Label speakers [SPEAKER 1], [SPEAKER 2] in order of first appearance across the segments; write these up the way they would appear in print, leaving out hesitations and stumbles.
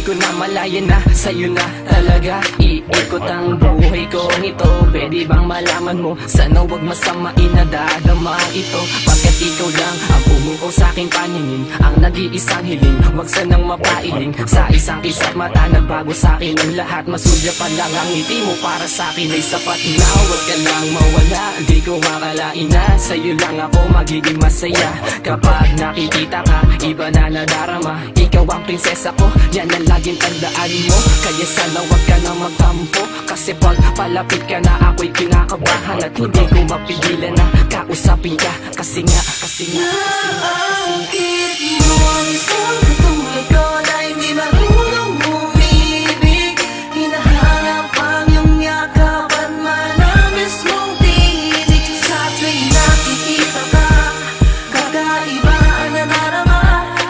[SPEAKER 1] ko na malaya na, sa'yo na talaga iikot ang buhay ko nito. Pwede bang malaman mo, sana wag masamain na dadama ito. Pagkat ikaw lang ang pumuko sa aking paningin, ang nag-iisang hiling, wag sanang mapailing. Sa isang kisap mata nagbago sa akin ang lahat. Masulya pa lang ang ngiti mo, para sa akin ay sapat na. Wag ka lang mawala, di ko makalain na sa'yo lang ako magiging masaya. Kapag nakikita ka, iba na nadarama. Ikaw ang prinsesa ko, yan ang laging tandaan mo. Kaya sana wag ka na magtampo, kasi pag palapit ka na ako'y kinakabahan. At hindi ko mapigilan na kausapin ka, kasi nga
[SPEAKER 2] naakit mo ang isang katulad ko na hindi marunong umibig. Hinahanap ang iyong yakap at manamis mong tinig. Sa tuwing nakikita ka, kakaiba ang nanarama.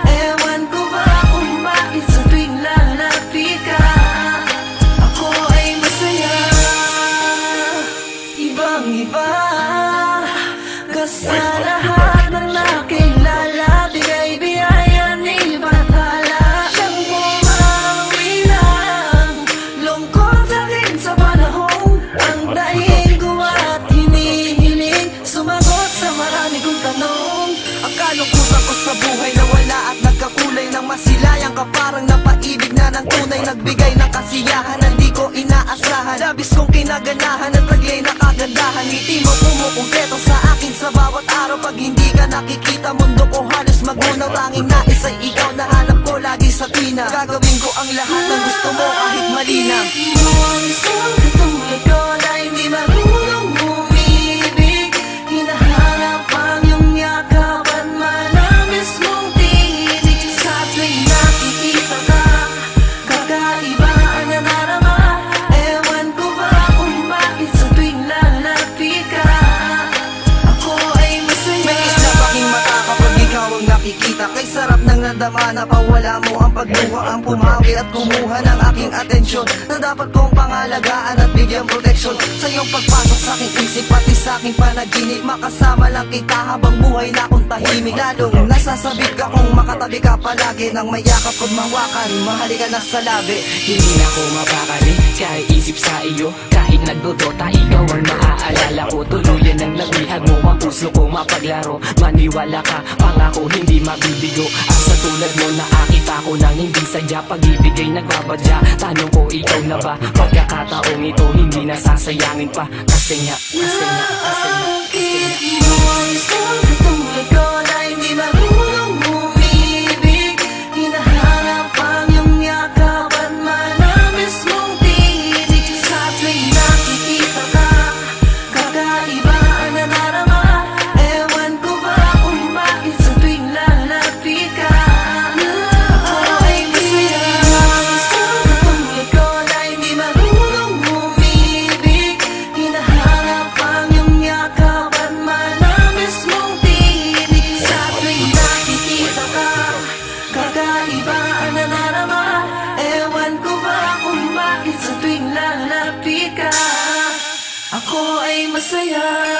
[SPEAKER 2] Ewan ko ba kung bakit sa tuwing lalapit ka, ako ay masaya. Ibang-iba ka sa lahat ng nakilala. Bigay biyaya ni Bathala, siyang bumawi ng lungkot sa akin sa panahon. Ang dahilan ko at hinihiling, sumagot sa marami kong tanong.
[SPEAKER 3] Ang kalungkutan ko sa buhay na wala at nagkakulay ng masilayang ka, parang napaibig na ng tunay, nagbigay ng kasiyahan na di ko inaasahan. Labis kong kinaganahan at taglay na kagandahan. Ngiti mo kumukumpleto sa akin sa bawat araw. Pag hindi ka nakikita, mundo ko halos magunaw. Tanging nais ay ikaw, nahanap ko lagi sa tuwina. Gagawin ko ang lahat ng gusto mo kahit malinaw.
[SPEAKER 2] Bakit mo ang isang katulad ko na hindi marunong umibig? Hinahanap ang iyong yakap at manamis mong tinig. Sa tuwing nakikita ka, kakaiba ang nanarama. Ewan ko ba kung bakit sa tuwing lalapit ka, ako ay masaya.
[SPEAKER 3] May isla paking mata kapag ikaw ang nakikita. Kay sarap ng nadama na pawala mo ang pagluha, ang pumawi at kumuha ng aking atensyon, na dapat kong pangalagaan at bigyan proteksyon. Sa iyong pagpasok sa aking isip, pati sa aking panaginip, makasama lang kita habang buhay na akong tahimik. Lalong nasasabik ka kung makatabi ka palagi, nang may yakap ko't mawakan, mahalikan na sa labi.
[SPEAKER 1] hindi na ako mapakali, kahit isip sa iyo. Kahit nagdodota, ikaw ang naaalala ko. Tuluyan ang nabihag mo, ang puso ko mapaglaro. Maniwala ka, pangako hindi mabibigo. Ang sa tulad mo nakakita ko nang hindi sadya, pag-ibig ay nagbabadya. Tanong ko, ikaw na ba? Pagkakataong ito hindi nasasayangin pa, kasi nga
[SPEAKER 2] Bakit mo ang isang katulad ko na hindi marunong umibig? Hinahanap ang iyong yakap at manamis mong tinig. Sa tuwing nakikita ka, kakaiba ang nanarama. Ewan ko ba kung bakit sa tuwing lalapit ka, ako ay masaya. Isang katulad ko na hindi marunong umibig. Hinahanap ang iyong yakap at manamis mong tinig. Sa tuwing nakikita ka, kakaiba ang nanarama. Ewan ko ba kung bakit sa tuwing lalapit ka, ako ay masaya.